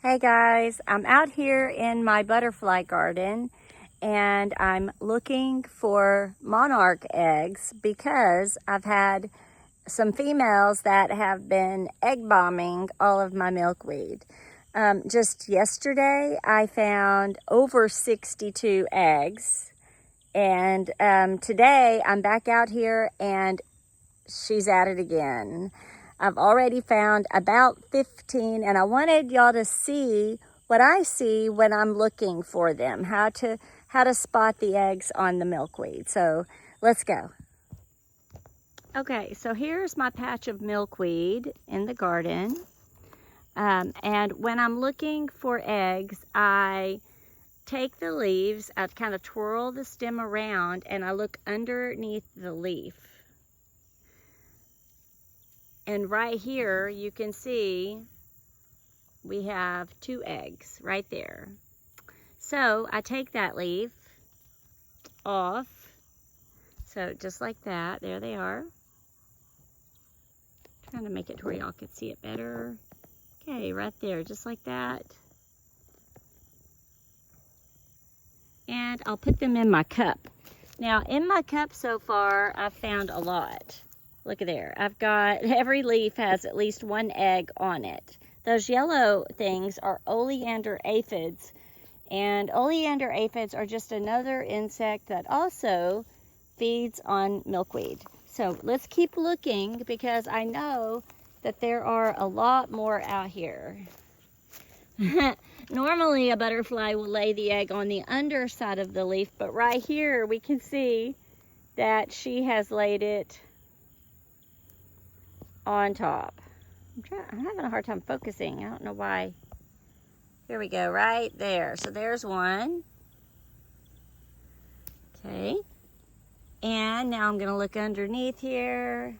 Hey guys, I'm out here in my butterfly garden and I'm looking for monarch eggs because I've had some females that have been egg bombing all of my milkweed. Just yesterday I found over 62 eggs, and today I'm back out here and she's at it again. I've already found about 15, and I wanted y'all to see what I see when I'm looking for them, how to spot the eggs on the milkweed. So let's go. Okay, so here's my patch of milkweed in the garden. And when I'm looking for eggs, I take the leaves, I kind of twirl the stem around, and I look underneath the leaf. And right here, you can see we have 2 eggs right there. So I take that leaf off. So just like that, there they are. Trying to make it to where y'all can see it better. Okay, right there, just like that. And I'll put them in my cup. Now, in my cup so far, I've found a lot. Look at there. I've got, every leaf has at least 1 egg on it. Those yellow things are oleander aphids. And oleander aphids are just another insect that also feeds on milkweed. So let's keep looking because I know that there are a lot more out here. Normally a butterfly will lay the egg on the underside of the leaf, but right here we can see that she has laid it on top. I'm having a hard time focusing. I don't know why. Here we go, right there. So there's one. Okay. And now I'm going to look underneath here.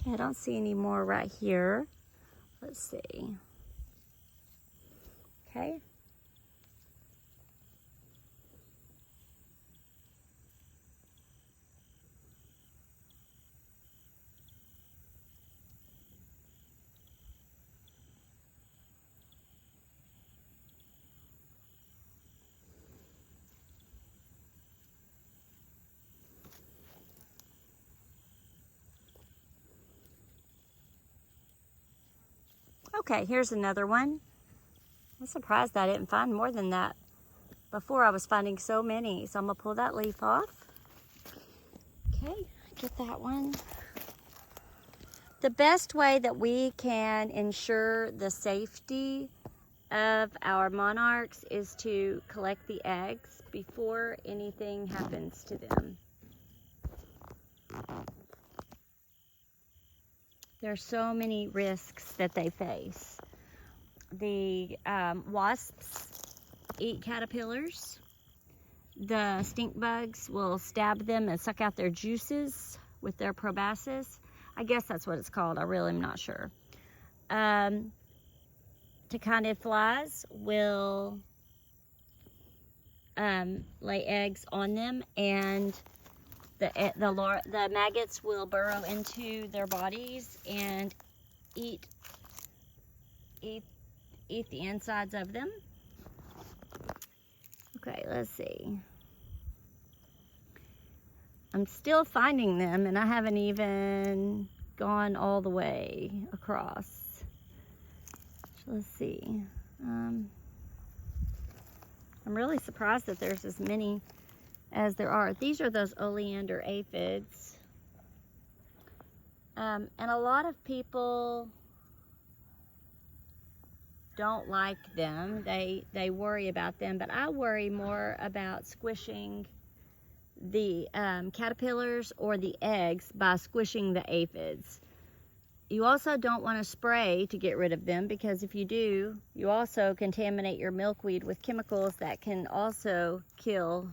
I don't see any more right here. Let's see. Okay. Okay, here's another one. I'm surprised I didn't find more than that. Before I was finding so many. So I'm going to pull that leaf off. Okay, get that one. The best way that we can ensure the safety of our monarchs is to collect the eggs before anything happens to them. There are so many risks that they face. The wasps eat caterpillars. The stink bugs will stab them and suck out their juices with their proboscis. I guess that's what it's called. I really am not sure. Tachinid flies will lay eggs on them, and the maggots will burrow into their bodies and eat the insides of them. Okay, let's see. I'm still finding them, and I haven't even gone all the way across. So let's see. I'm really surprised that there's as many as there are. These are those oleander aphids. And a lot of people don't like them. They worry about them, but I worry more about squishing the caterpillars or the eggs by squishing the aphids. You also don't want to spray to get rid of them, because if you do, you also contaminate your milkweed with chemicals that can also kill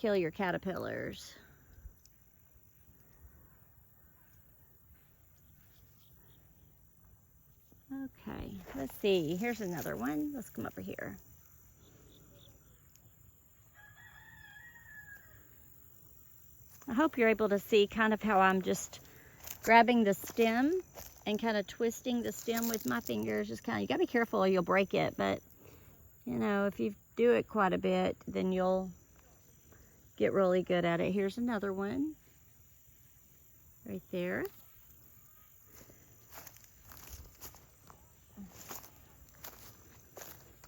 your caterpillars. Okay, let's see. Here's another one. Let's come over here. I hope you're able to see kind of how I'm just grabbing the stem and kind of twisting the stem with my fingers. Just kind of, you gotta be careful or you'll break it, but you know, if you do it quite a bit, then you'll get really good at it. Here's another one right there.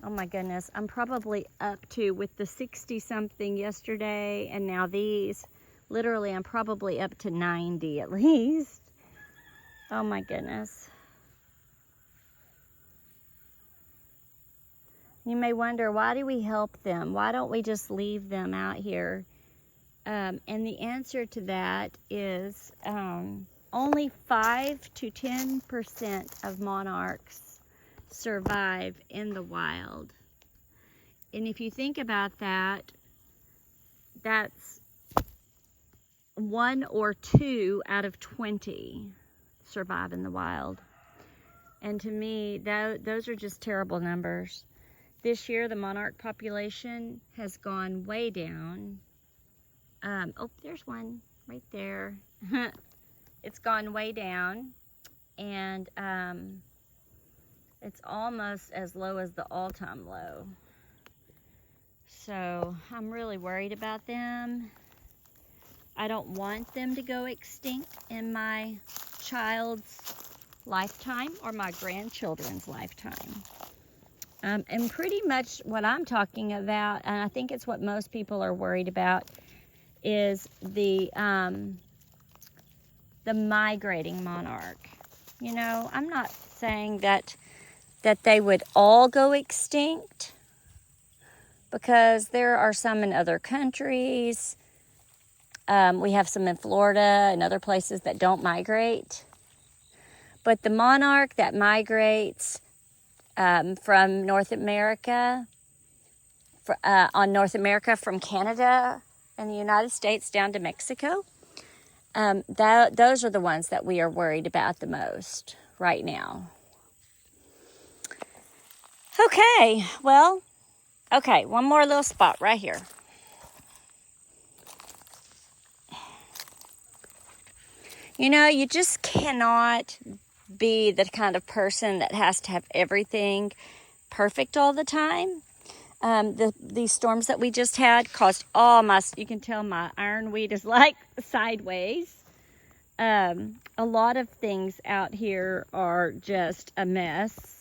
Oh my goodness, I'm probably up to, with the 60 something yesterday and now these, literally I'm probably up to 90 at least. Oh my goodness. You may wonder, why do we help them? Why don't we just leave them out here? And the answer to that is only 5 to 10% of monarchs survive in the wild. And if you think about that, that's 1 or 2 out of 20 survive in the wild. And to me, those are just terrible numbers. This year, the monarch population has gone way down. Oh, there's one right there. It's gone way down, and it's almost as low as the all-time low. So I'm really worried about them. I don't want them to go extinct in my child's lifetime or my grandchildren's lifetime. And pretty much what I'm talking about, and I think it's what most people are worried about, is the migrating monarch. You know, I'm not saying that they would all go extinct, because there are some in other countries. We have some in Florida and other places that don't migrate. But the monarch that migrates from North America, from Canada and the United States down to Mexico, those are the ones that we are worried about the most right now. Okay, well, okay, one more little spot right here. You know, you just cannot be the kind of person that has to have everything perfect all the time. These storms that we just had caused you can tell my ironweed is like sideways. A lot of things out here are just a mess.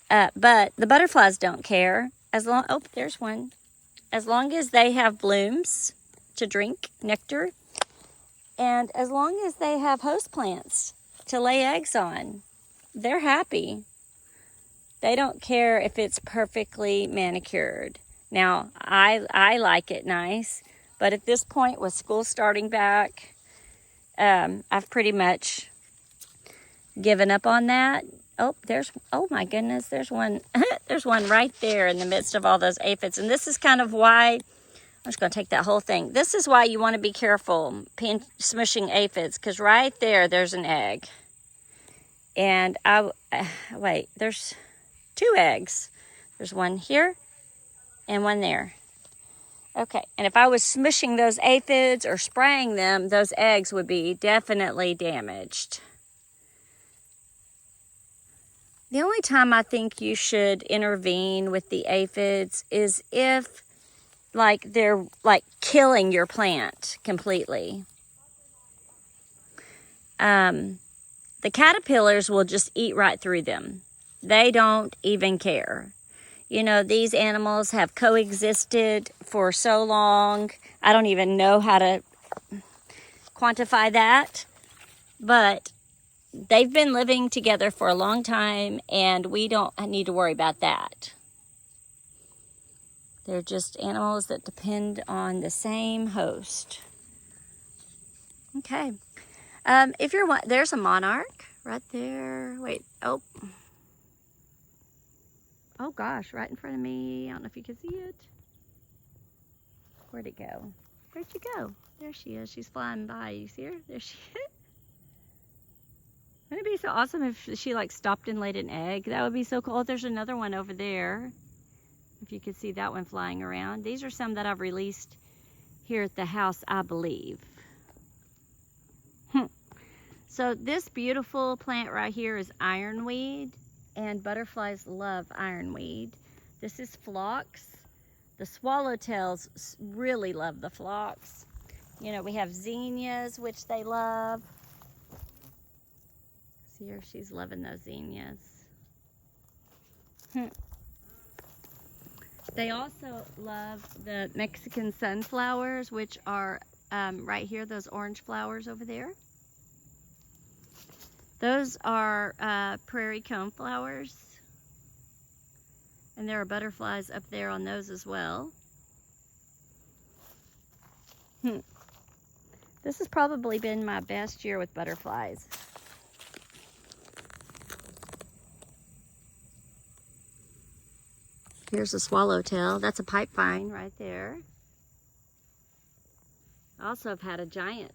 But the butterflies don't care. Oh, there's one. As long as they have blooms to drink nectar, and as long as they have host plants to lay eggs on, they're happy. They don't care if it's perfectly manicured. Now, I like it nice, but at this point with school starting back, I've pretty much given up on that. Oh my goodness, there's one, there's one right there in the midst of all those aphids. And this is kind of why, I'm just gonna take that whole thing. This is why you wanna be careful smushing aphids, because right there's an egg. And wait, there's 2 eggs. There's one here and one there. Okay, and if I was smushing those aphids or spraying them, those eggs would be definitely damaged. The only time I think you should intervene with the aphids is if they're killing your plant completely. The caterpillars will just eat right through them. They don't even care. You know, these animals have coexisted for so long. I don't even know how to quantify that, but they've been living together for a long time, and we don't need to worry about that. They're just animals that depend on the same host. Okay. If you're there's a monarch right there. Wait, oh gosh, right in front of me. I don't know if you can see it. Where'd it go? Where'd she go? There she is. She's flying by. You see her? There she is. Wouldn't it be so awesome if she like stopped and laid an egg? That would be so cool. Oh, there's another one over there. If you could see that one flying around. These are some that I've released here at the house, I believe. So this beautiful plant right here is ironweed, and butterflies love ironweed. This is phlox. The swallowtails really love the phlox. You know, we have zinnias, which they love. See her, she's loving those zinnias. They also love the Mexican sunflowers, which are right here, those orange flowers over there. Those are prairie cone flowers. And there are butterflies up there on those as well. This has probably been my best year with butterflies. Here's a swallowtail. That's a pipevine right there. I also have had a giant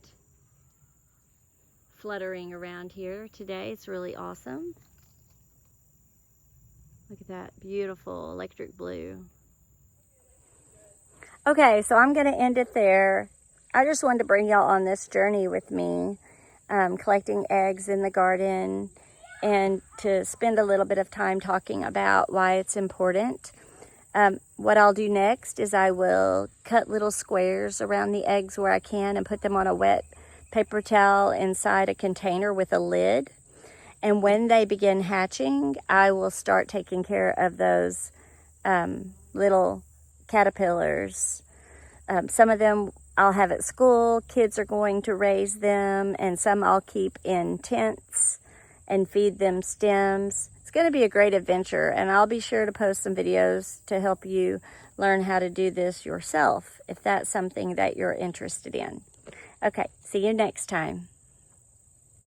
fluttering around here today. It's really awesome. Look at that beautiful electric blue. Okay, so I'm going to end it there. I just wanted to bring y'all on this journey with me, collecting eggs in the garden, and to spend a little bit of time talking about why it's important. What I'll do next is I will cut little squares around the eggs where I can and put them on a wet paper towel inside a container with a lid. And when they begin hatching, I will start taking care of those little caterpillars. Some of them I'll have at school. Kids are going to raise them, and some I'll keep in tents and feed them stems. It's going to be a great adventure, and I'll be sure to post some videos to help you learn how to do this yourself if that's something that you're interested in. Okay, see you next time.